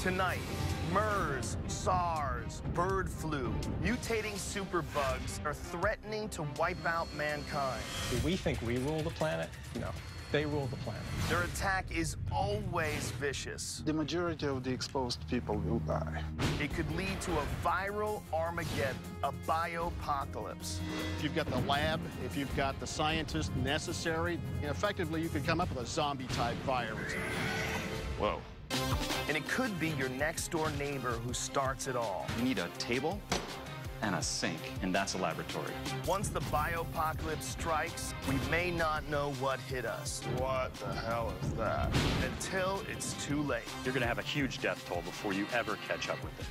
Tonight, MERS, SARS, bird flu, mutating superbugs are threatening to wipe out mankind. Do we think we rule the planet? No. They rule the planet. Their attack is always vicious. The majority of the exposed people will die. It could lead to a viral Armageddon, a biopocalypse. If you've got the lab, if you've got the scientists necessary, effectively you could come up with a zombie-type virus. Whoa. And it could be your next-door neighbor who starts it all. You need a table and a sink, and that's a laboratory. Once the biopocalypse strikes, we may not know what hit us. What the hell is that? Until it's too late. You're going to have a huge death toll before you ever catch up with it.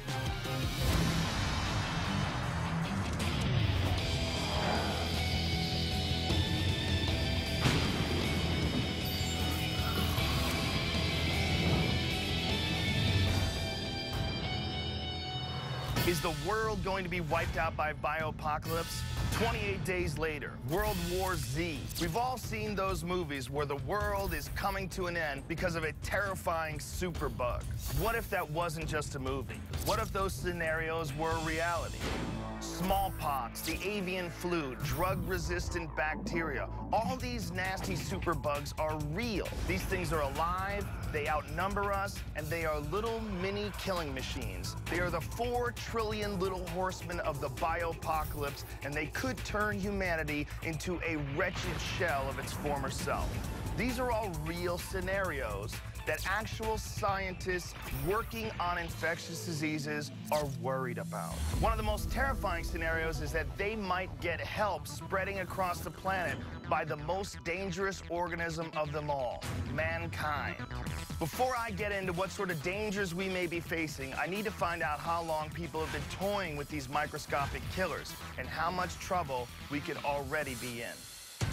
Is the world going to be wiped out by biopocalypse? 28 days later, World War Z. We've all seen those movies where the world is coming to an end because of a terrifying superbug. What if that wasn't just a movie? What if those scenarios were a reality? Smallpox, the avian flu, drug-resistant bacteria. All these nasty superbugs are real. These things are alive, they outnumber us, and they are little mini killing machines. They are the 4 trillion little horsemen of the biopocalypse, and they could turn humanity into a wretched shell of its former self. These are all real scenarios that actual scientists working on infectious diseases are worried about. One of the most terrifying scenarios is that they might get help spreading across the planet by the most dangerous organism of them all, mankind. Before I get into what sort of dangers we may be facing, I need to find out how long people have been toying with these microscopic killers and how much trouble we could already be in.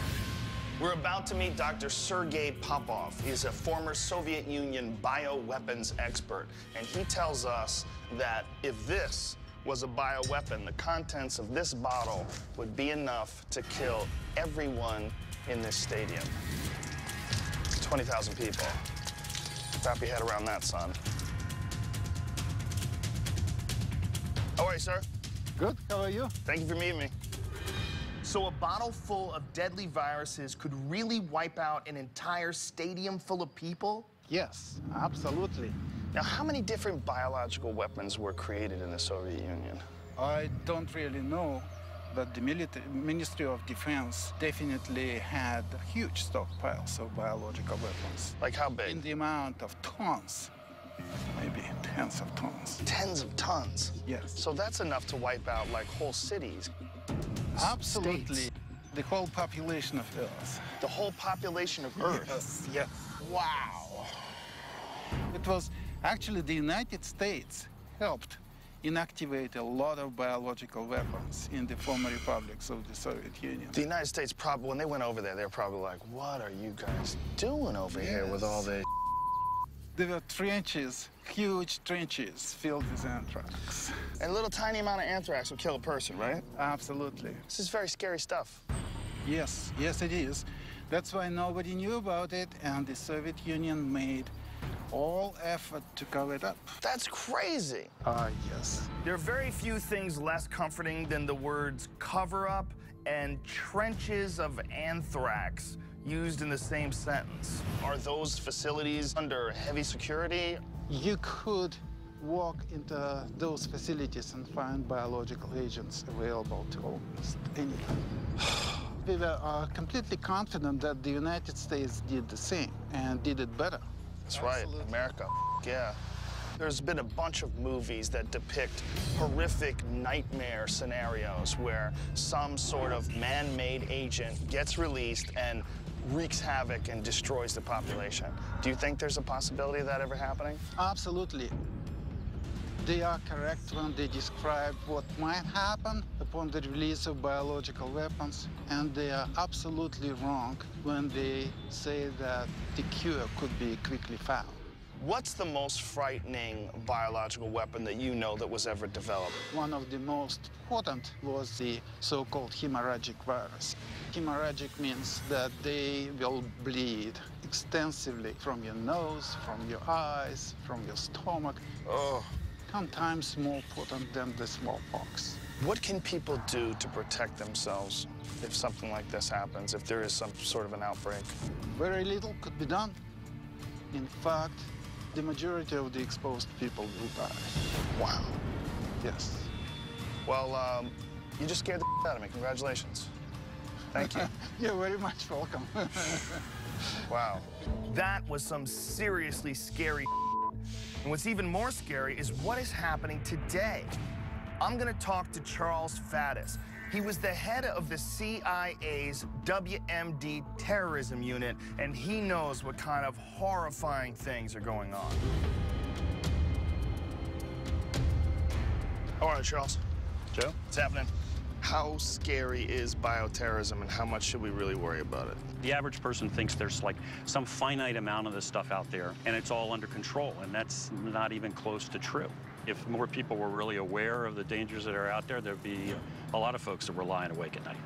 We're about to meet Dr. Sergei Popov. He's a former Soviet Union bioweapons expert, and he tells us that if this was a bioweapon, the contents of this bottle would be enough to kill everyone in this stadium. 20,000 people. Wrap your head around that, son. How are you, sir? Good, how are you? Thank you for meeting me. So a bottle full of deadly viruses could really wipe out an entire stadium full of people? Yes, absolutely. Now, how many different biological weapons were created in the Soviet Union? I don't really know, but the Ministry of Defense definitely had huge stockpiles of biological weapons. Like how big? In the amount of tons, maybe tens of tons. Tens of tons? Yes. So that's enough to wipe out, like, whole cities. Absolutely. States. The whole population of Earth. The whole population of Earth? Yes, yes. Wow. It was actually the United States helped inactivate a lot of biological weapons in the former republics of the Soviet Union. The United States probably, when they went over there, they were probably like, what are you guys doing over here with all this? There were trenches, huge trenches filled with anthrax. And a little tiny amount of anthrax will kill a person, right? Absolutely. This is very scary stuff. Yes, yes it is. That's why nobody knew about it, and the Soviet Union made all effort to cover it up. That's crazy. Yes. There are very few things less comforting than the words cover-up and trenches of anthrax used in the same sentence. Are those facilities under heavy security? You could walk into those facilities and find biological agents available to almost anything. We were completely confident that the United States did the same and did it better. That's right, America, yeah. There's been a bunch of movies that depict horrific nightmare scenarios where some sort of man-made agent gets released and wreaks havoc and destroys the population. Do you think there's a possibility of that ever happening? Absolutely. They are correct when they describe what might happen upon the release of biological weapons, and they are absolutely wrong when they say that the cure could be quickly found. What's the most frightening biological weapon that you know that was ever developed? One of the most potent was the so-called hemorrhagic virus. Hemorrhagic means that they will bleed extensively from your nose, from your eyes, from your stomach. Oh. Sometimes more potent than the smallpox. What can people do to protect themselves if something like this happens, if there is some sort of an outbreak? Very little could be done. In fact, the majority of the exposed people will die. Wow. Yes. Well, you just scared the out of me. Congratulations. Thank you. You're very much welcome. Wow. That was some seriously scary. And what's even more scary is what is happening today. I'm going to talk to Charles Faddis. He was the head of the CIA's WMD terrorism unit, and he knows what kind of horrifying things are going on. How are you, Charles? Joe? What's happening? How scary is bioterrorism, and how much should we really worry about it? The average person thinks there's like some finite amount of this stuff out there, and it's all under control, and that's not even close to true. If more people were really aware of the dangers that are out there, there'd be a lot of folks that were lying awake at night.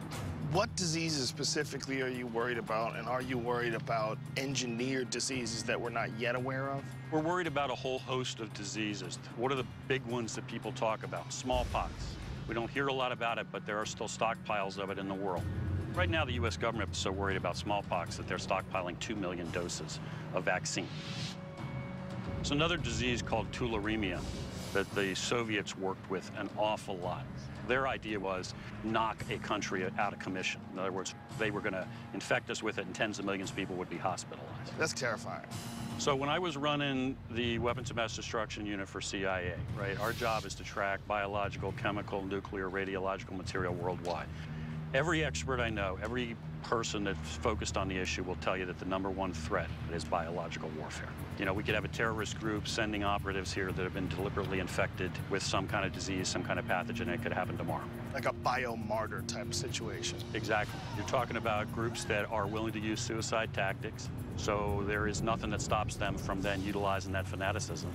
What diseases specifically are you worried about, and are you worried about engineered diseases that we're not yet aware of? We're worried about a whole host of diseases. What are the big ones that people talk about? Smallpox. We don't hear a lot about it, but there are still stockpiles of it in the world. Right now, the U.S. government is so worried about smallpox that they're stockpiling 2 million doses of vaccine. There's another disease called tularemia that the Soviets worked with an awful lot. Their idea was knock a country out of commission. In other words, they were going to infect us with it, and tens of millions of people would be hospitalized. That's terrifying. So when I was running the Weapons of Mass Destruction unit for CIA, right, our job is to track biological, chemical, nuclear, radiological material worldwide. Every expert I know, every person that's focused on the issue will tell you that the #1 threat is biological warfare. You know, we could have a terrorist group sending operatives here that have been deliberately infected with some kind of disease, some kind of pathogen, and it could happen tomorrow. Like a biomartyr type situation. Exactly. You're talking about groups that are willing to use suicide tactics, so there is nothing that stops them from then utilizing that fanaticism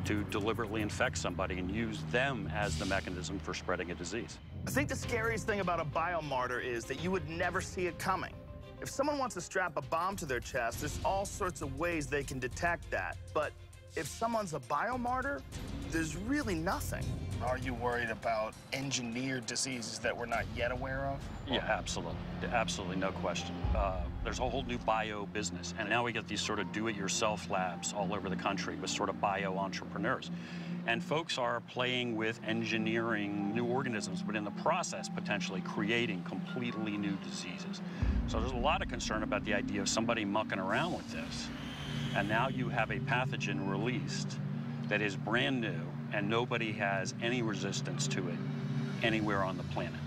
to deliberately infect somebody and use them as the mechanism for spreading a disease. I think the scariest thing about a biomartyr is that you would never see it coming. If someone wants to strap a bomb to their chest, there's all sorts of ways they can detect that. But if someone's a biomartyr, there's really nothing. Are you worried about engineered diseases that we're not yet aware of? Yeah, absolutely. Absolutely, no question. There's a whole new bio business, and now we get these sort of do-it-yourself labs all over the country with sort of bio entrepreneurs. And folks are playing with engineering new organisms, but in the process, potentially creating completely new diseases. So there's a lot of concern about the idea of somebody mucking around with this. And now you have a pathogen released that is brand new, and nobody has any resistance to it anywhere on the planet.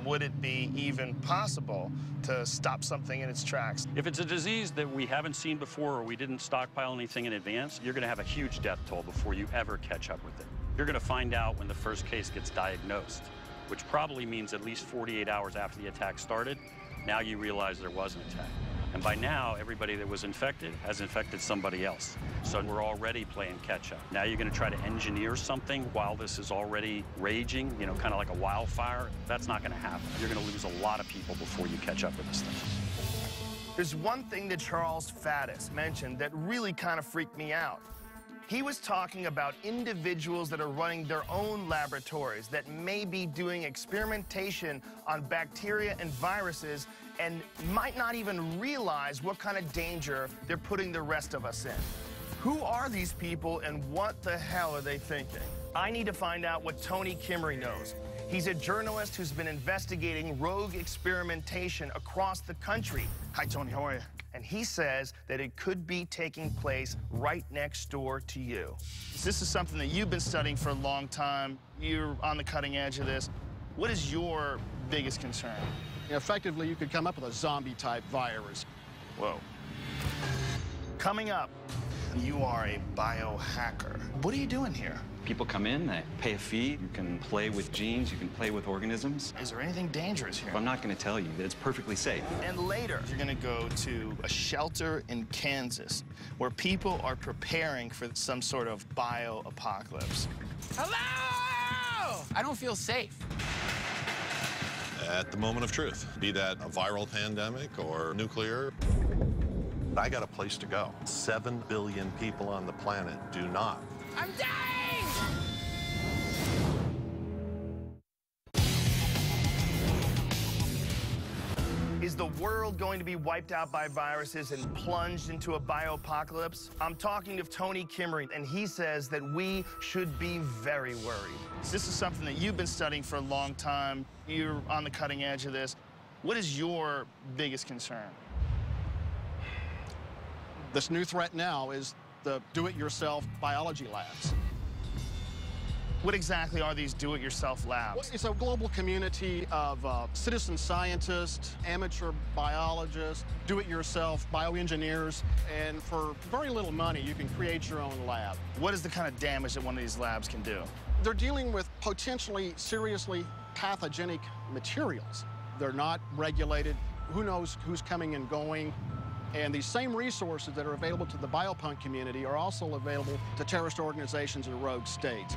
Would it be even possible to stop something in its tracks? If it's a disease that we haven't seen before or we didn't stockpile anything in advance, you're going to have a huge death toll before you ever catch up with it. You're going to find out when the first case gets diagnosed, which probably means at least 48 hours after the attack started, now you realize there was an attack. And by now, everybody that was infected has infected somebody else. So we're already playing catch-up. Now you're going to try to engineer something while this is already raging, you know, kind of like a wildfire. That's not going to happen. You're going to lose a lot of people before you catch up with this thing. There's one thing that Charles Faddis mentioned that really kind of freaked me out. He was talking about individuals that are running their own laboratories that may be doing experimentation on bacteria and viruses and might not even realize what kind of danger they're putting the rest of us in. Who are these people and what the hell are they thinking? I need to find out what Tony Kimmery knows. He's a journalist who's been investigating rogue experimentation across the country. Hi, Tony, how are you? And he says that it could be taking place right next door to you. This is something that you've been studying for a long time. You're on the cutting edge of this. What is your biggest concern? Effectively, you could come up with a zombie-type virus. Whoa. Coming up, You are a biohacker. What are you doing here? People come in, they pay a fee. You can play with genes, you can play with organisms. Is there anything dangerous here? But I'm not going to tell you that it's perfectly safe. And later, you're going to go to a shelter in Kansas where people are preparing for some sort of bio-apocalypse. Hello! I don't feel safe. At the moment of truth, be that a viral pandemic or nuclear, I got a place to go. 7 billion people on the planet do not. I'm dying! Is the world going to be wiped out by viruses and plunged into a bioapocalypse? I'm talking to Tony Kimmery, and he says that we should be very worried. This is something that you've been studying for a long time. You're on the cutting edge of this. What is your biggest concern? This new threat now is the do-it-yourself biology labs. What exactly are these do-it-yourself labs? It's a global community of citizen scientists, amateur biologists, do-it-yourself bioengineers, and for very little money, you can create your own lab. What is the kind of damage that one of these labs can do? They're dealing with potentially seriously pathogenic materials. They're not regulated. Who knows who's coming and going? And these same resources that are available to the biopunk community are also available to terrorist organizations and rogue states.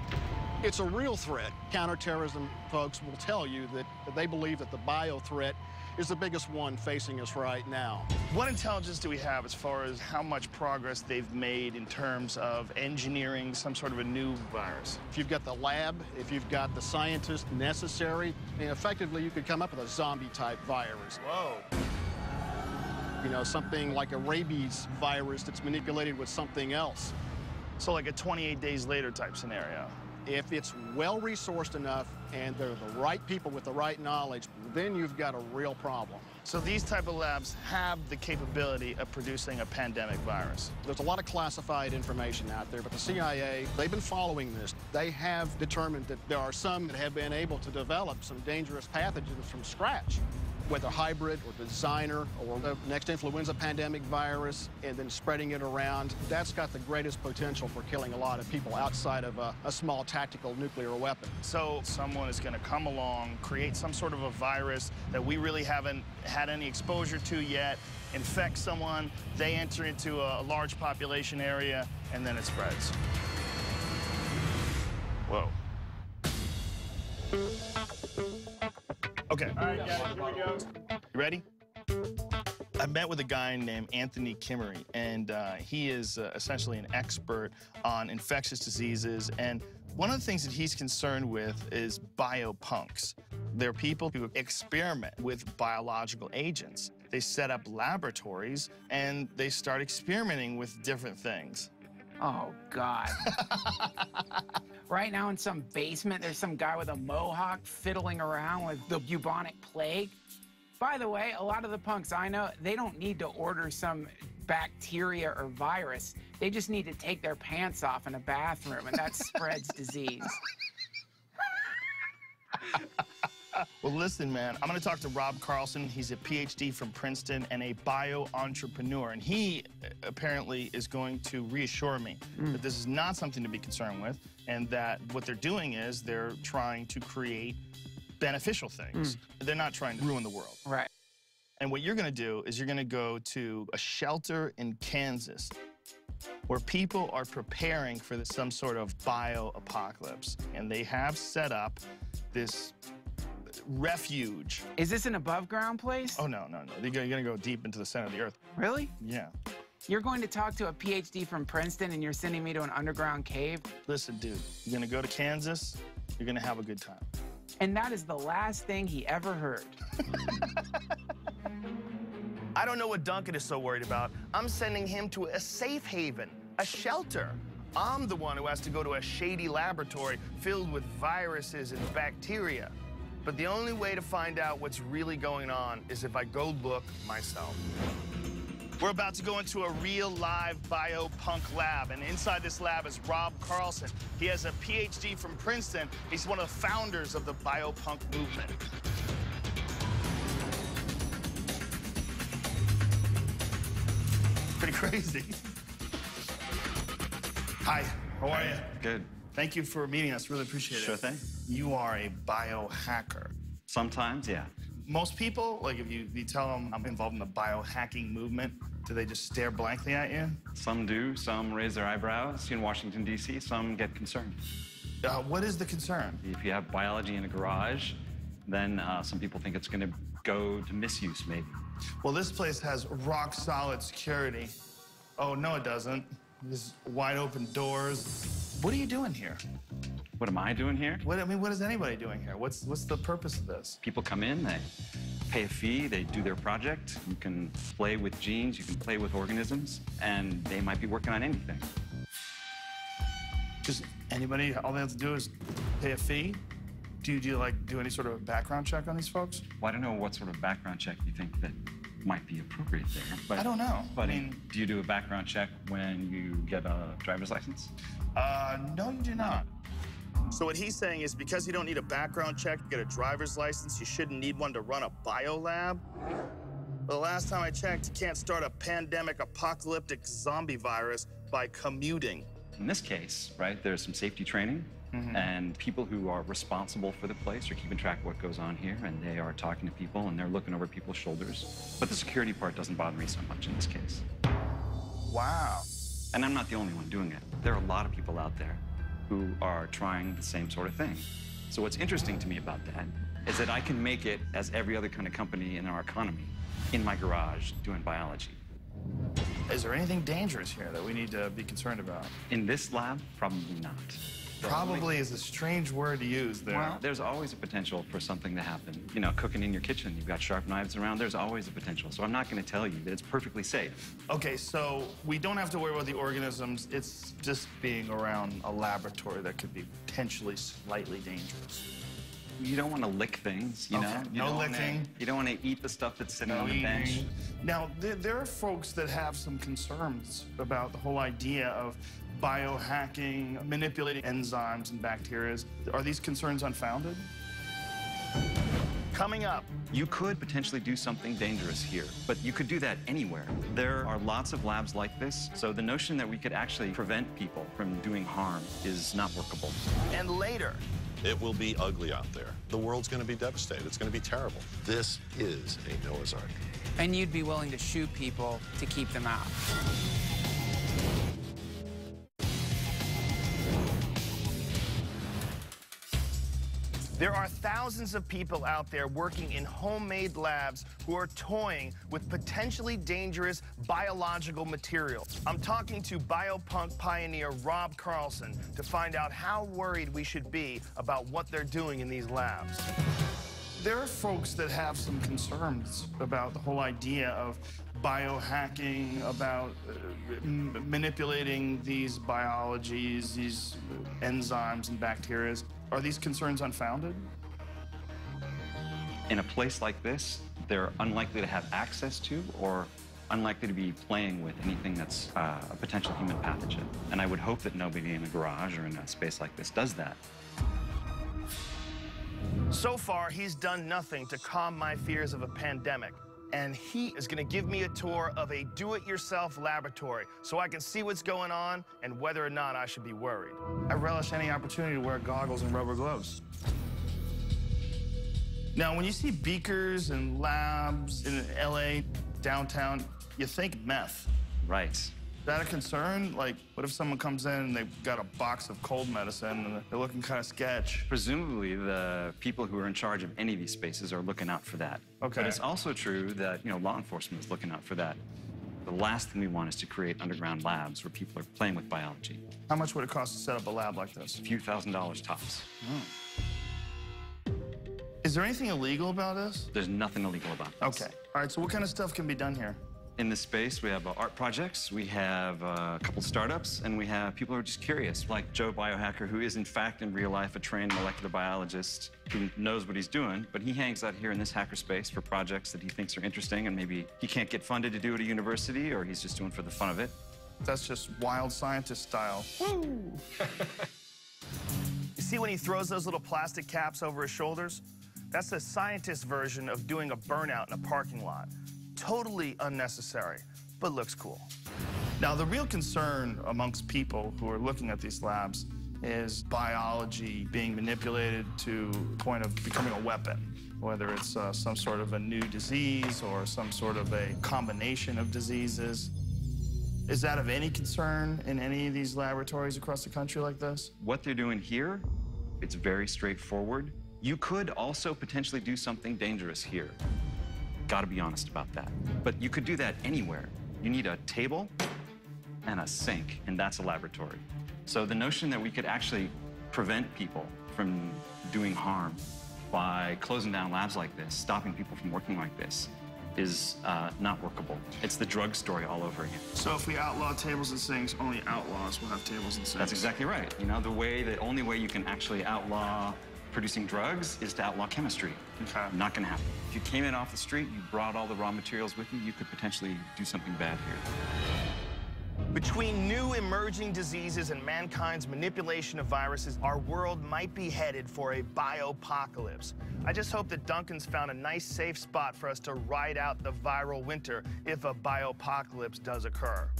It's a real threat. Counterterrorism folks will tell you that they believe that the bio threat is the biggest one facing us right now. What intelligence do we have as far as how much progress they've made in terms of engineering some sort of a new virus? If you've got the lab, if you've got the scientists necessary, effectively you could come up with a zombie-type virus. Whoa. You know, something like a rabies virus that's manipulated with something else. So like a 28 days later type scenario. If it's well-resourced enough and they're the right people with the right knowledge, then you've got a real problem. So these type of labs have the capability of producing a pandemic virus. There's a lot of classified information out there, but the CIA, they've been following this. They have determined that there are some that have been able to develop some dangerous pathogens from scratch, whether hybrid or designer or the next influenza pandemic virus, and then spreading it around. That's got the greatest potential for killing a lot of people outside of a small tactical nuclear weapon. So someone is going to come along, create some sort of a virus that we really haven't had any exposure to yet, infect someone, they enter into a large population area, and then it spreads. Whoa. Okay. All right, guys, here we go. You ready? I met with a guy named Anthony Kimmery, and he is essentially an expert on infectious diseases. And one of the things that he's concerned with is biopunks. They're people who experiment with biological agents. They set up laboratories, and they start experimenting with different things. Oh, God. Right now in some basement, there's some guy with a mohawk fiddling around with the bubonic plague. By the way, a lot of the punks I know, they don't need to order some bacteria or virus. They just need to take their pants off in a bathroom, and that spreads disease. Well, listen, man, I'm going to talk to Rob Carlson. He's a PhD from Princeton and a bio-entrepreneur, and he apparently is going to reassure me that this is not something to be concerned with, and that what they're doing is they're trying to create beneficial things. They're not trying to ruin the world. Right. And what you're going to do is you're going to go to a shelter in Kansas where people are preparing for some sort of bio-apocalypse, and they have set up this refuge. Is this an above-ground place? Oh, no, no, no. You're going to go deep into the center of the earth. Really? Yeah. You're going to talk to a PhD from Princeton, and you're sending me to an underground cave? Listen, dude, you're going to go to Kansas. You're going to have a good time. And that is the last thing he ever heard. I don't know what Duncan is so worried about. I'm sending him to a safe haven, a shelter. I'm the one who has to go to a shady laboratory filled with viruses and bacteria. But the only way to find out what's really going on is if I go look myself. We're about to go into a real live biopunk lab, and inside this lab is Rob Carlson. He has a PhD from Princeton. He's one of the founders of the biopunk movement. Pretty crazy. Hi, how are you? Good. Thank you for meeting us. Really appreciate it. Sure thing. You are a biohacker. Sometimes, yeah. Most people, like if you tell them I'm involved in the biohacking movement, do they just stare blankly at you? Some do, some raise their eyebrows in Washington, D.C., some get concerned. What is the concern? If you have biology in a garage, then some people think it's going to go to misuse, maybe. Well, this place has rock-solid security. Oh, no, it doesn't. There's wide open doors. What are you doing here? What am I doing here? What is anybody doing here? What's the purpose of this? People come in, they pay a fee, they do their project. You can play with genes, you can play with organisms, and they might be working on anything. Just anybody, all they have to do is pay a fee? Do you like do any sort of background check on these folks? Well, I don't know what sort of background check you think that might be appropriate there. But, I don't know. But do you do a background check when you get a driver's license? No, you do not. So what he's saying is because you don't need a background check to get a driver's license, you shouldn't need one to run a biolab? Well, the last time I checked, you can't start a pandemic apocalyptic zombie virus by commuting. In this case, right, there's some safety training, and people who are responsible for the place are keeping track of what goes on here, and they are talking to people, and they're looking over people's shoulders. But the security part doesn't bother me so much in this case. Wow. And I'm not the only one doing it. There are a lot of people out there who are trying the same sort of thing. So what's interesting to me about that is that I can make it as every other kind of company in our economy in my garage doing biology. Is there anything dangerous here that we need to be concerned about? In this lab, probably not. Probably is a strange word to use there. Well, there's always a potential for something to happen. You know, cooking in your kitchen, you've got sharp knives around, there's always a potential. So I'm not going to tell you that it's perfectly safe. Okay, so we don't have to worry about the organisms. It's just being around a laboratory that could be potentially slightly dangerous. You don't want to lick things, you know? You No don't licking. You don't want to eat the stuff that's sitting No on the bench. eating. Now, there are folks that have some concerns about the whole idea of biohacking, manipulating enzymes and bacteria. Are these concerns unfounded? Coming up. You could potentially do something dangerous here, but you could do that anywhere. There are lots of labs like this, so the notion that we could actually prevent people from doing harm is not workable. And later. It will be ugly out there. The world's going to be devastated. It's going to be terrible. This is a Noah's Ark. And you'd be willing to shoot people to keep them out. There are thousands of people out there working in homemade labs who are toying with potentially dangerous biological material. I'm talking to biopunk pioneer Rob Carlson to find out how worried we should be about what they're doing in these labs. There are folks that have some concerns about the whole idea of biohacking, about manipulating these biologies, these enzymes and bacteria. Are these concerns unfounded? In a place like this, they're unlikely to have access to or unlikely to be playing with anything that's a potential human pathogen. And I would hope that nobody in a garage or in a space like this does that. So far, he's done nothing to calm my fears of a pandemic. And he is going to give me a tour of a do-it-yourself laboratory so I can see what's going on and whether or not I should be worried. I relish any opportunity to wear goggles and rubber gloves. Now, when you see beakers and labs in LA, downtown, you think meth. Right. Is that a concern? Like, what if someone comes in and they've got a box of cold medicine and they're looking kind of sketch? Presumably, the people who are in charge of any of these spaces are looking out for that. Okay. But it's also true that, you know, law enforcement is looking out for that. The last thing we want is to create underground labs where people are playing with biology. How much would it cost to set up a lab like this? A few $1,000s tops. Is there anything illegal about this? There's nothing illegal about this. Okay. All right, so what kind of stuff can be done here? In this space, we have art projects, we have a couple startups, and we have people who are just curious, like Joe Biohacker, who is in fact in real life a trained molecular biologist who knows what he's doing, but he hangs out here in this hackerspace for projects that he thinks are interesting, and maybe he can't get funded to do at a university, or he's just doing for the fun of it. That's just wild scientist style. Woo! You see when he throws those little plastic caps over his shoulders? That's the scientist version of doing a burnout in a parking lot. Totally unnecessary, but looks cool. Now, the real concern amongst people who are looking at these labs is biology being manipulated to the point of becoming a weapon, whether it's some sort of a new disease or some sort of a combination of diseases. Is that of any concern in any of these laboratories across the country like this? What they're doing here, it's very straightforward. You could also potentially do something dangerous here. Gotta be honest about that. But you could do that anywhere. You need a table and a sink, and that's a laboratory. So the notion that we could actually prevent people from doing harm by closing down labs like this, stopping people from working like this, is not workable. It's the drug story all over again. So if we outlaw tables and sinks, only outlaws will have tables and sinks? That's exactly right. You know, the only way you can actually outlaw producing drugs is to outlaw chemistry. Okay. Not gonna happen. If you came in off the street, you brought all the raw materials with you, you could potentially do something bad here. Between new emerging diseases and mankind's manipulation of viruses, our world might be headed for a biopocalypse. I just hope that Duncan's found a nice, safe spot for us to ride out the viral winter if a biopocalypse does occur.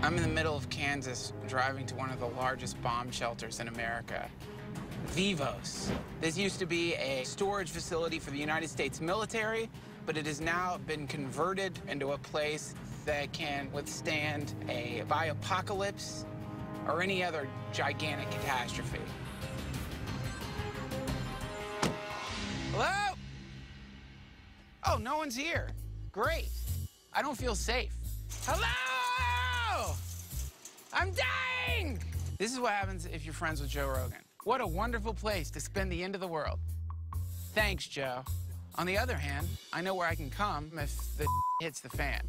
I'm in the middle of Kansas, driving to one of the largest bomb shelters in America. Vivos. This used to be a storage facility for the United States military, but it has now been converted into a place that can withstand a biopocalypse or any other gigantic catastrophe. Hello? Oh, no one's here. Great. I don't feel safe. Hello? I'm dying! This is what happens if you're friends with Joe Rogan. What a wonderful place to spend the end of the world. Thanks, Joe. On the other hand, I know where I can come if the hits the fan.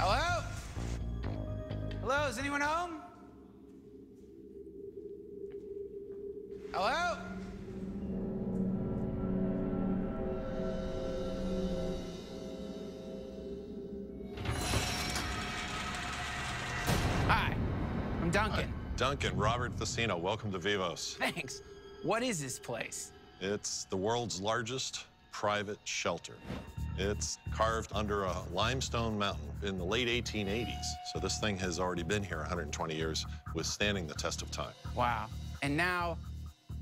Hello? Hello, is anyone home? Hello? Hi, I'm Duncan. Duncan, Robert Thacino, welcome to Vivos. Thanks. What is this place? It's the world's largest private shelter. It's carved under a limestone mountain in the late 1880s. So this thing has already been here 120 years, withstanding the test of time. Wow. And now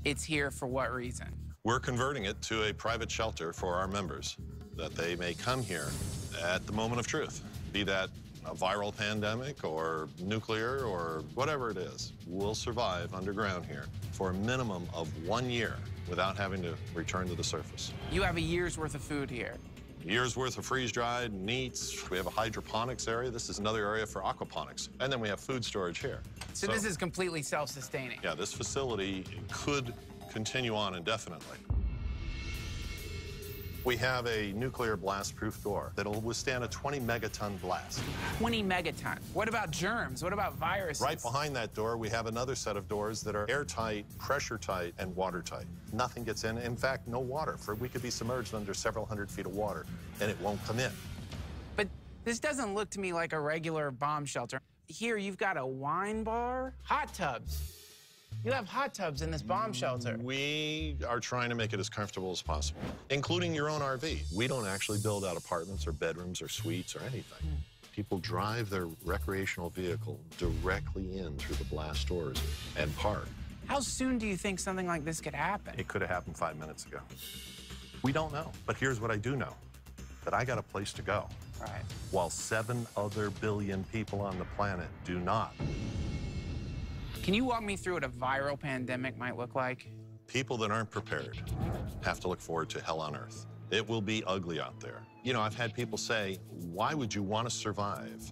it's here for what reason? We're converting it to a private shelter for our members, that they may come here at the moment of truth, be that a viral pandemic or nuclear or whatever it is. We'll survive underground here for a minimum of 1 year without having to return to the surface. You have a year's worth of food here. Years worth of freeze-dried meats. We have a hydroponics area. This is another area for aquaponics. And then we have food storage here. So this is completely self-sustaining. Yeah, this facility could continue on indefinitely. We have a nuclear blast-proof door that'll withstand a 20-megaton blast. 20 megaton. What about germs? What about viruses? Right behind that door, we have another set of doors that are airtight, pressure-tight, and watertight. Nothing gets in. In fact, no water. We could be submerged under several hundred feet of water, and it won't come in. But this doesn't look to me like a regular bomb shelter. Here, you've got a wine bar, hot tubs. You have hot tubs in this bomb shelter. We are trying to make it as comfortable as possible, including your own RV. We don't actually build out apartments or bedrooms or suites or anything. People drive their recreational vehicle directly in through the blast doors and park. How soon do you think something like this could happen? It could have happened 5 minutes ago. We don't know, but here's what I do know, that I got a place to go. Right. While 7 other billion people on the planet do not. Can you walk me through what a viral pandemic might look like? People that aren't prepared have to look forward to hell on earth. It will be ugly out there. You know, I've had people say, why would you want to survive?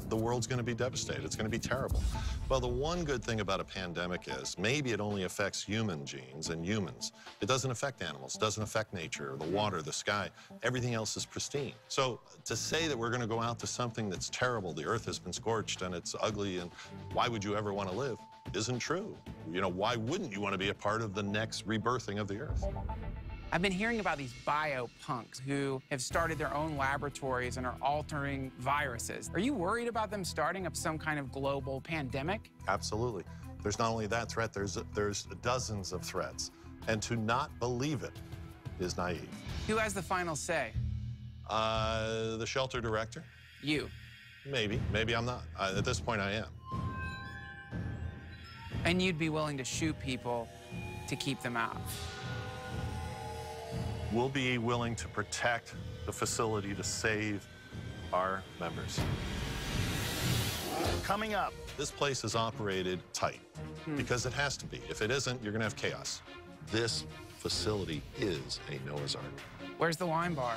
The world's going to be devastated. It's going to be terrible. Well, the one good thing about a pandemic is maybe it only affects human genes and humans. It doesn't affect animals. It doesn't affect nature, the water, the sky. Everything else is pristine. So to say that we're going to go out to something that's terrible, the earth has been scorched and it's ugly, and why would you ever want to live, isn't true. You know, why wouldn't you want to be a part of the next rebirthing of the earth? I've been hearing about these biopunks who have started their own laboratories and are altering viruses. Are you worried about them starting up some kind of global pandemic? Absolutely. There's not only that threat, there's dozens of threats. And to not believe it is naive. Who has the final say? The shelter director? You. Maybe. Maybe I'm not. At this point, I am. And you'd be willing to shoot people to keep them out? We'll be willing to protect the facility to save our members. Coming up. This place is operated tight because it has to be. If it isn't, you're going to have chaos. This facility is a Noah's Ark. Where's the wine bar?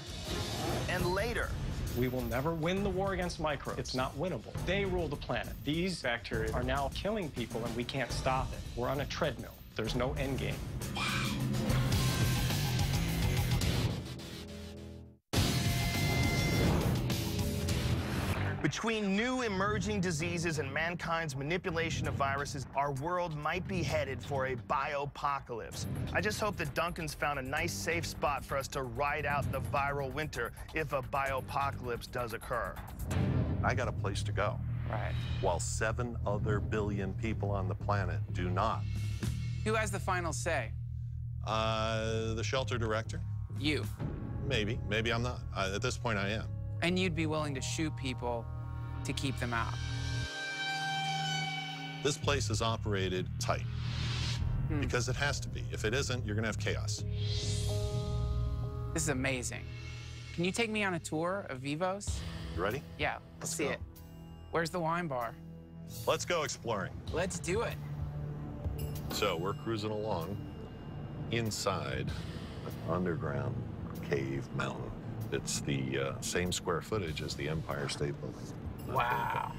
And later. We will never win the war against microbes. It's not winnable. They rule the planet. These bacteria are now killing people, and we can't stop it. We're on a treadmill. There's no end game. Wow. Between new emerging diseases and mankind's manipulation of viruses, our world might be headed for a biopocalypse. I just hope that Duncan's found a nice, safe spot for us to ride out the viral winter if a biopocalypse does occur. I got a place to go. Right. While 7 other billion people on the planet do not. Who has the final say? The shelter director? You. Maybe. Maybe I'm not. At this point, I am. And you'd be willing to shoot people to keep them out? This place is operated tight because it has to be. If it isn't, you're going to have chaos. This is amazing. Can you take me on a tour of Vivos? You ready? Yeah, let's see go. it. Where's the wine bar? Let's go exploring. Let's do it. So we're cruising along inside an underground cave mountain. It's the same square footage as the Empire State Building. Wow.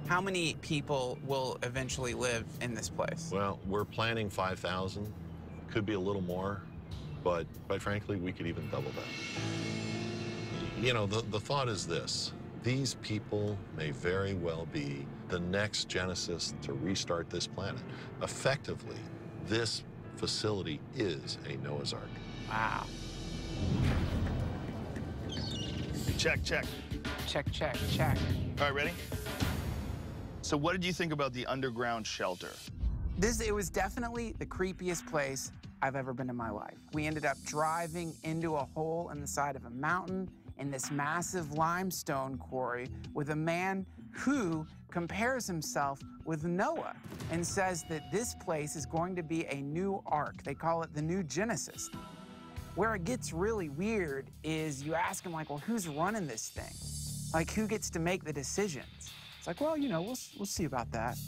How many people will eventually live in this place? Well, we're planning 5,000. Could be a little more, but quite frankly, we could even double that. You know, the thought is this. These people may very well be the next genesis to restart this planet. Effectively, this facility is a Noah's Ark. Wow. Check, check. Check, check, check. All right, ready? So what did you think about the underground shelter? It was definitely the creepiest place I've ever been in my life. We ended up driving into a hole in the side of a mountain in this massive limestone quarry with a man who compares himself with Noah and says that this place is going to be a new ark. They call it the new Genesis. Where it gets really weird is you ask him, like, well, who's running this thing? Like, who gets to make the decisions? It's like, well, you know, we'll see about that.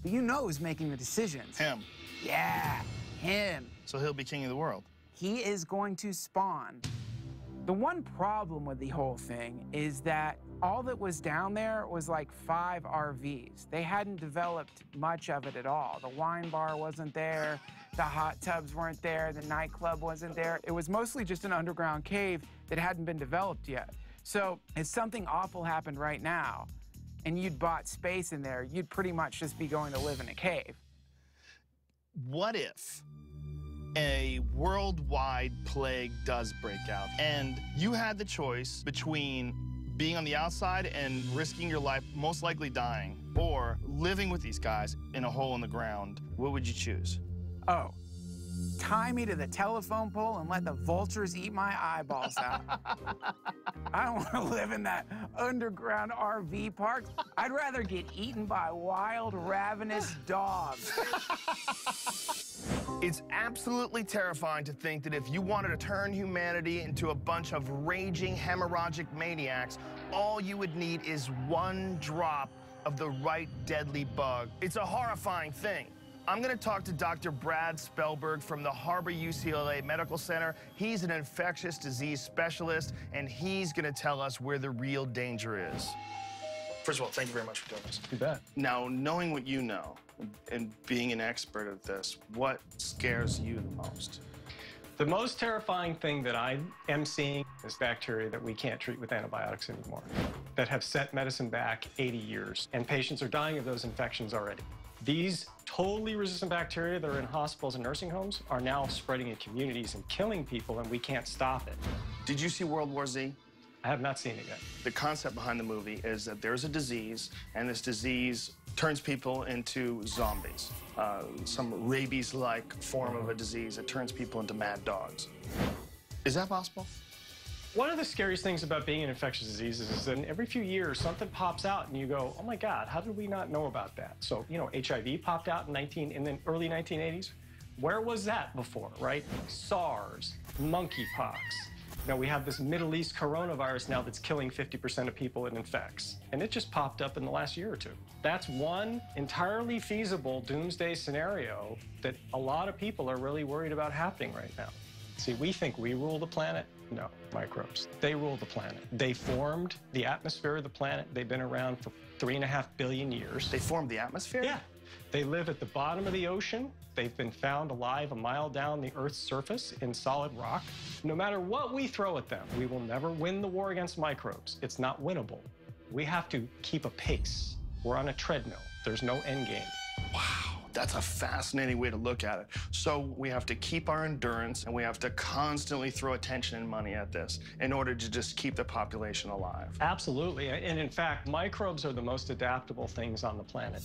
But you know who's making the decisions. Him. Yeah, him. So he'll be king of the world. He is going to spawn. The one problem with the whole thing is that all that was down there was like 5 RVs. They hadn't developed much of it at all. The wine bar wasn't there. The hot tubs weren't there. The nightclub wasn't there. It was mostly just an underground cave that hadn't been developed yet. So if something awful happened right now and you'd bought space in there, you'd pretty much just be going to live in a cave. What if a worldwide plague does break out and you had the choice between being on the outside and risking your life, most likely dying, or living with these guys in a hole in the ground? What would you choose? Oh, tie me to the telephone pole and let the vultures eat my eyeballs out. I don't want to live in that underground RV park. I'd rather get eaten by wild, ravenous dogs. It's absolutely terrifying to think that if you wanted to turn humanity into a bunch of raging, hemorrhagic maniacs, all you would need is 1 drop of the right deadly bug. It's a horrifying thing. I'm going to talk to Dr. Brad Spellberg from the Harbor UCLA Medical Center. He's an infectious disease specialist, and he's going to tell us where the real danger is. First of all, thank you very much for doing this. You bet. Now, knowing what you know and being an expert at this, what scares you the most? The most terrifying thing that I am seeing is bacteria that we can't treat with antibiotics anymore, that have set medicine back 80 years, and patients are dying of those infections already. These totally resistant bacteria that are in hospitals and nursing homes are now spreading in communities and killing people, and we can't stop it. Did you see World War Z? I have not seen it yet. The concept behind the movie is that there's a disease, and this disease turns people into zombies. Some rabies-like form of a disease that turns people into mad dogs. Is that possible? One of the scariest things about being in infectious diseases is that every few years, something pops out and you go, oh my God, how did we not know about that? So, you know, HIV popped out in the early 1980s. Where was that before, right? SARS, monkeypox. Now, we have this Middle East coronavirus now that's killing 50% of people it infects. And it just popped up in the last year or two. That's one entirely feasible doomsday scenario that a lot of people are really worried about happening right now. See, we think we rule the planet. No, microbes. They rule the planet. They formed the atmosphere of the planet. They've been around for 3.5 billion years. They formed the atmosphere? Yeah. They live at the bottom of the ocean. They've been found alive a mile down the Earth's surface in solid rock. No matter what we throw at them, we will never win the war against microbes. It's not winnable. We have to keep a pace. We're on a treadmill. There's no end game. Wow, that's a fascinating way to look at it. So we have to keep our endurance, and we have to constantly throw attention and money at this in order to just keep the population alive. Absolutely. And in fact, microbes are the most adaptable things on the planet.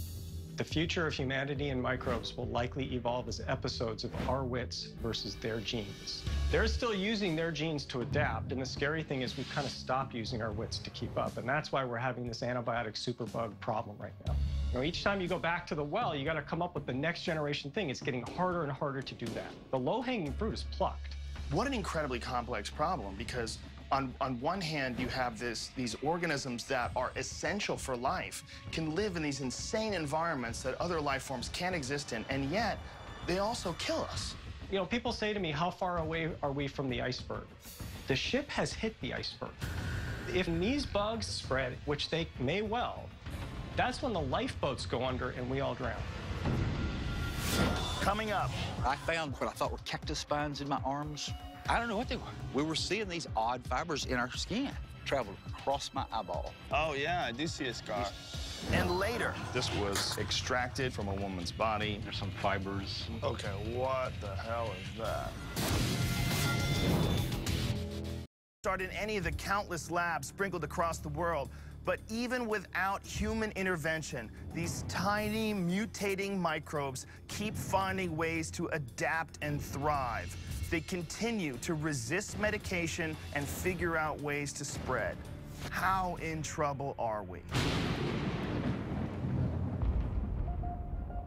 The future of humanity and microbes will likely evolve as episodes of our wits versus their genes. They're still using their genes to adapt, and the scary thing is we've kind of stopped using our wits to keep up, and that's why we're having this antibiotic superbug problem right now. You know, each time you go back to the well, you got to come up with the next generation thing. It's getting harder and harder to do that. The low-hanging fruit is plucked. What an incredibly complex problem, because on one hand, you have these organisms that are essential for life, can live in these insane environments that other life forms can't exist in, and yet they also kill us. You know, people say to me, how far away are we from the iceberg? The ship has hit the iceberg. If these bugs spread, which they may well, that's when the lifeboats go under and we all drown. Coming up. I found what I thought were cactus spines in my arms. I don't know what they were. We were seeing these odd fibers in our skin travel across my eyeball. Oh, yeah, I do see a scar. And later, this was extracted from a woman's body. There's some fibers. Okay, what the hell is that? Start in any of the countless labs sprinkled across the world. But even without human intervention, these tiny mutating microbes keep finding ways to adapt and thrive. They continue to resist medication and figure out ways to spread. How in trouble are we?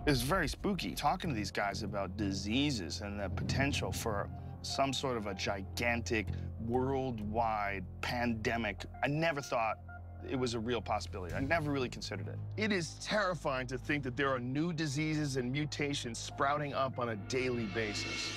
It's very spooky talking to these guys about diseases and the potential for some sort of a gigantic worldwide pandemic. I never thought it was a real possibility. I never really considered it. It is terrifying to think that there are new diseases and mutations sprouting up on a daily basis.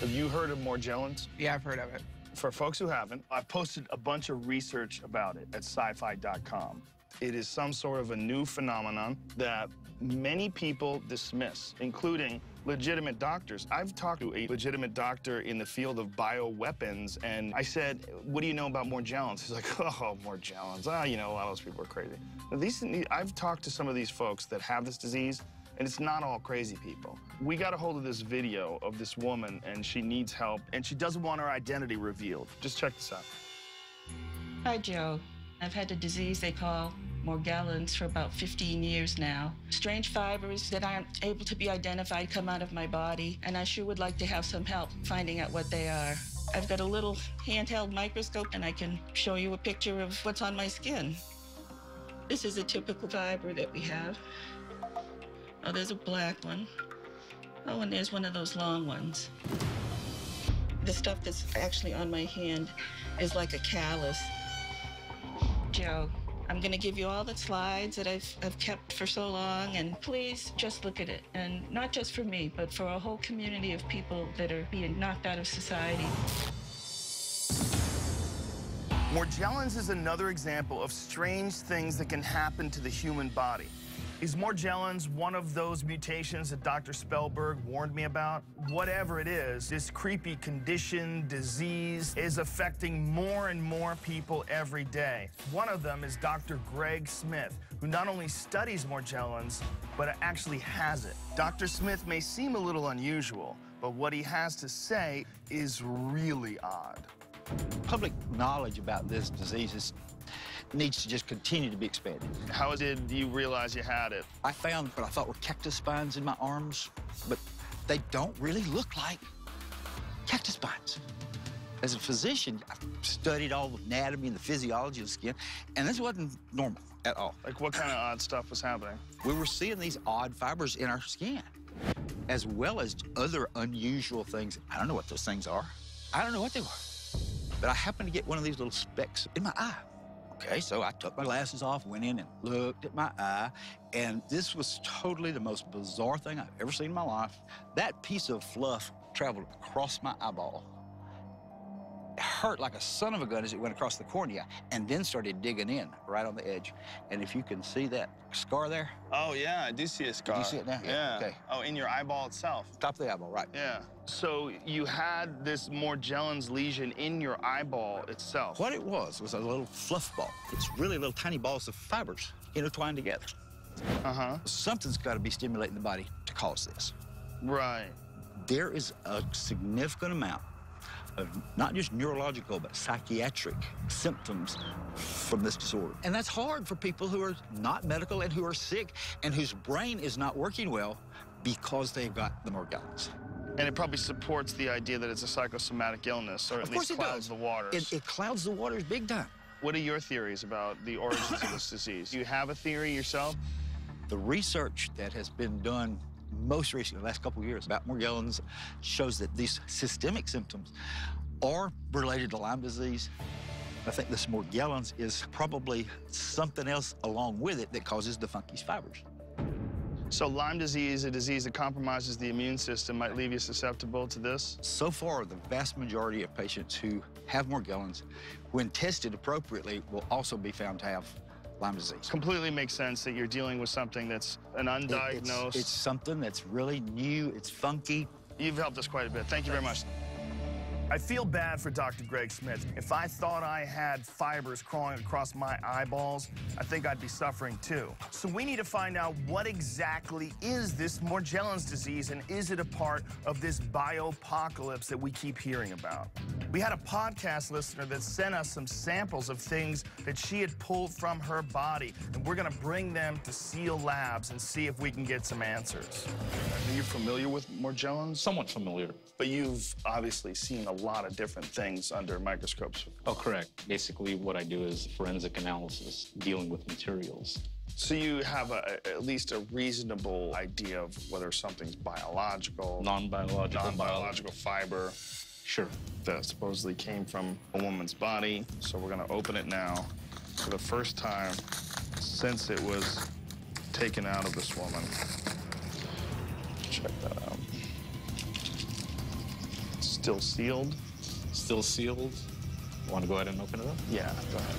Have you heard of Morgellons? Yeah, I've heard of it. For folks who haven't, I've posted a bunch of research about it at sci-fi.com. It is some sort of a new phenomenon that many people dismiss, including legitimate doctors. I've talked to a legitimate doctor in the field of bioweapons, and I said, what do you know about Morgellons? He's like, oh, Morgellons. You know, a lot of those people are crazy. Now, I've talked to some of these folks that have this disease, and it's not all crazy people. We got a hold of this video of this woman, and she needs help, and she doesn't want her identity revealed. Just check this out. Hi, Joe. I've had a disease they call Morgellons for about 15 years now. Strange fibers that aren't able to be identified come out of my body, and I sure would like to have some help finding out what they are. I've got a little handheld microscope, and I can show you a picture of what's on my skin. This is a typical fiber that we have. Oh, there's a black one. Oh, and there's one of those long ones. The stuff that's actually on my hand is like a callus. Joe, I'm going to give you all the slides that I've kept for so long, and please just look at it. And not just for me, but for a whole community of people that are being knocked out of society. Morgellons is another example of strange things that can happen to the human body. Is Morgellons one of those mutations that Dr. Spellberg warned me about? Whatever it is, this creepy condition, disease, is affecting more and more people every day. One of them is Dr. Greg Smith, who not only studies Morgellons, but actually has it. Dr. Smith may seem a little unusual, but what he has to say is really odd. Public knowledge about this disease needs to just continue to be expanded. How did you realize you had it? I found what I thought were cactus spines in my arms, but they don't really look like cactus spines. As a physician, I've studied all the anatomy and the physiology of the skin, and this wasn't normal at all. Like, what kind of odd stuff was happening? We were seeing these odd fibers in our skin, as well as other unusual things. I don't know what those things are. I don't know what they were. But I happened to get one of these little specks in my eye. Okay, so I took my glasses off, went in and looked at my eye, and this was totally the most bizarre thing I've ever seen in my life. That piece of fluff traveled across my eyeball. It hurt like a son of a gun as it went across the cornea, and then started digging in right on the edge. And if you can see that scar there. Oh, yeah, I do see a scar. Do you see it now? Yeah. Okay. Oh, in your eyeball itself? Top of the eyeball, right. Yeah. So you had this Morgellons lesion in your eyeball itself? What it was a little fluff ball. It's really little tiny balls of fibers intertwined together. Uh-huh. Something's got to be stimulating the body to cause this. Right. There is a significant amount of not just neurological, but psychiatric symptoms from this disorder. And that's hard for people who are not medical and who are sick and whose brain is not working well because they've got the Morgellons. And it probably supports the idea that it's a psychosomatic illness, or at least clouds the waters. It clouds the waters big time. What are your theories about the origins of this disease? Do you have a theory yourself? The research that has been done most recently, the last couple of years, about Morgellons shows that these systemic symptoms are related to Lyme disease. I think this Morgellons is probably something else along with it that causes the funky fibers. So Lyme disease, a disease that compromises the immune system, might leave you susceptible to this? So far, the vast majority of patients who have Morgellons, when tested appropriately, will also be found to have Lyme disease. Completely makes sense that you're dealing with something that's an undiagnosed... It's something that's really new, it's funky. You've helped us quite a bit. Thank you very much. I feel bad for Dr. Greg Smith. If I thought I had fibers crawling across my eyeballs, I think I'd be suffering too. So we need to find out what exactly is this Morgellons disease, and is it a part of this biopocalypse that we keep hearing about? We had a podcast listener that sent us some samples of things that she had pulled from her body, and we're gonna bring them to SEAL Labs and see if we can get some answers. Are you familiar with Morgellons? Somewhat familiar. But you've obviously seen a lot of different things under microscopes. Oh, correct. Basically, what I do is forensic analysis, dealing with materials. So you have at least a reasonable idea of whether something's biological, non-biological fiber. Sure. That supposedly came from a woman's body. So we're gonna open it now for the first time since it was taken out of this woman. Check that out. Still sealed? Still sealed. Want to go ahead and open it up? Yeah, go ahead.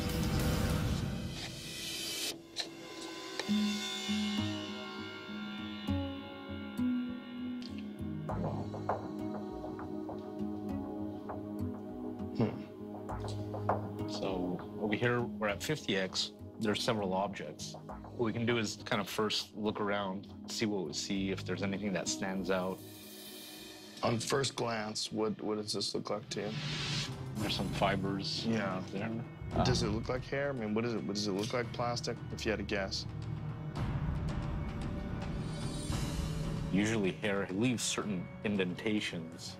So over here, we're at 50X. There's several objects. What we can do is kind of first look around, see what we see, if there's anything that stands out. On first glance, what does this look like to you? There's some fibers there. Does it look like hair? I mean, what does it look like plastic, if you had to guess? Usually hair leaves certain indentations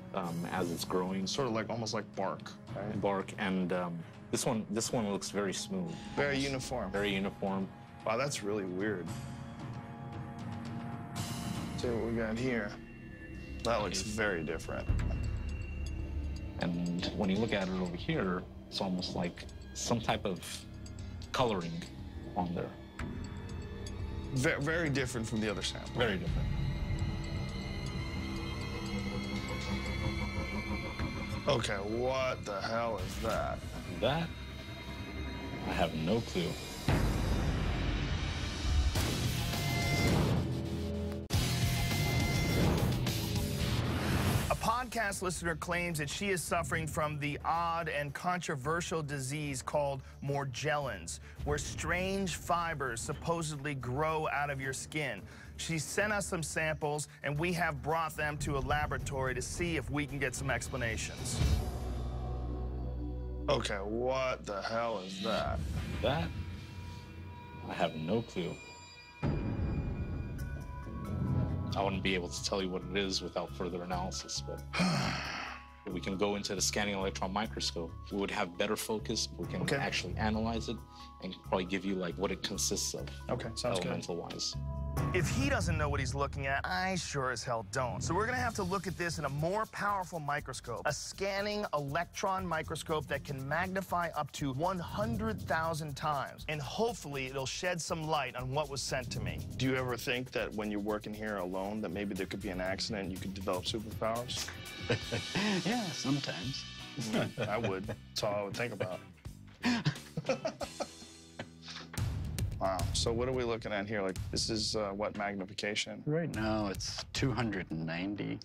as it's growing. Sort of like, almost like bark, right? Bark, and this one looks very smooth. Very uniform. Very uniform. Wow, that's really weird. See what we got here. That looks very different. And when you look at it over here, it's almost like some type of coloring on there. Very different from the other sample. Very different. Okay, what the hell is that? That, I have no clue. A podcast listener claims that she is suffering from the odd and controversial disease called Morgellons, where strange fibers supposedly grow out of your skin. She sent us some samples, and we have brought them to a laboratory to see if we can get some explanations. Okay, what the hell is that? That, I have no clue. I wouldn't be able to tell you what it is without further analysis, but we can go into the scanning electron microscope. We would have better focus. We can actually analyze it and probably give you like what it consists of. Okay, sounds good. Elemental-wise. If he doesn't know what he's looking at, I sure as hell don't. So we're gonna have to look at this in a more powerful microscope, a scanning electron microscope that can magnify up to 100,000 times. And hopefully it'll shed some light on what was sent to me. Do you ever think that when you're working here alone, that maybe there could be an accident and you could develop superpowers? Yeah, sometimes. I would. That's all I would think about. Wow. So what are we looking at here? Like, this is what magnification? Right now, it's 290,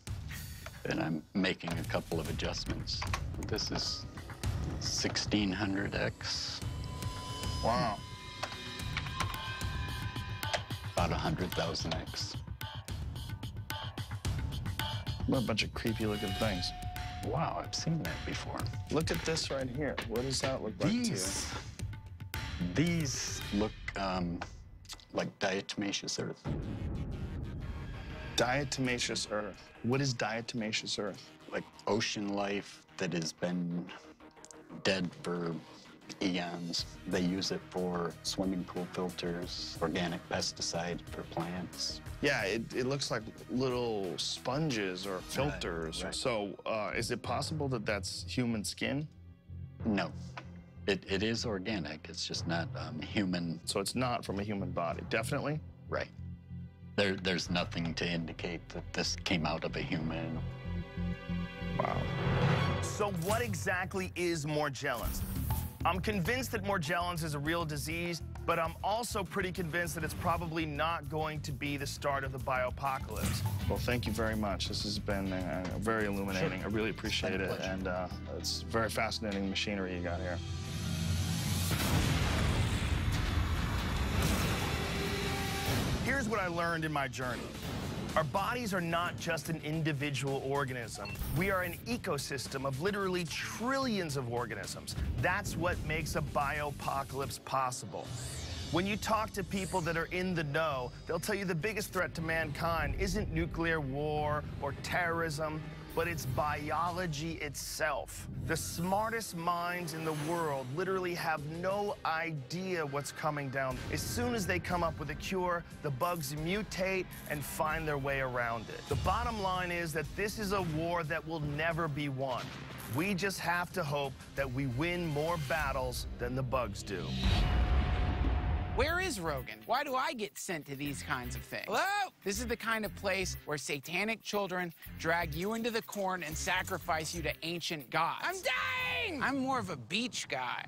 and I'm making a couple of adjustments. This is 1600x. Wow. About 100,000x. What a bunch of creepy-looking things. Wow, I've seen that before. Look at this right here. What does that look like to you? These look like diatomaceous earth. Diatomaceous earth. What is diatomaceous earth? Like ocean life that has been dead for eons. They use it for swimming pool filters, organic pesticide for plants. Yeah, it looks like little sponges or filters. Right. So is it possible that that's human skin? No. It is organic. It's just not human. So it's not from a human body, definitely? Right. There's nothing to indicate that this came out of a human. Wow. So what exactly is Morgellons? I'm convinced that Morgellons is a real disease, but I'm also pretty convinced that it's probably not going to be the start of the bioapocalypse. Well, thank you very much. This has been very illuminating. Sure. I really appreciate it, and it's very fascinating machinery you got here. Here's what I learned in my journey. Our bodies are not just an individual organism. We are an ecosystem of literally trillions of organisms. That's what makes a bioapocalypse possible. When you talk to people that are in the know, they'll tell you the biggest threat to mankind isn't nuclear war or terrorism, but it's biology itself. The smartest minds in the world literally have no idea what's coming down. As soon as they come up with a cure, the bugs mutate and find their way around it. The bottom line is that this is a war that will never be won. We just have to hope that we win more battles than the bugs do. Where is Rogan? Why do I get sent to these kinds of things? Hello? This is the kind of place where satanic children drag you into the corn and sacrifice you to ancient gods. I'm dying! I'm more of a beach guy.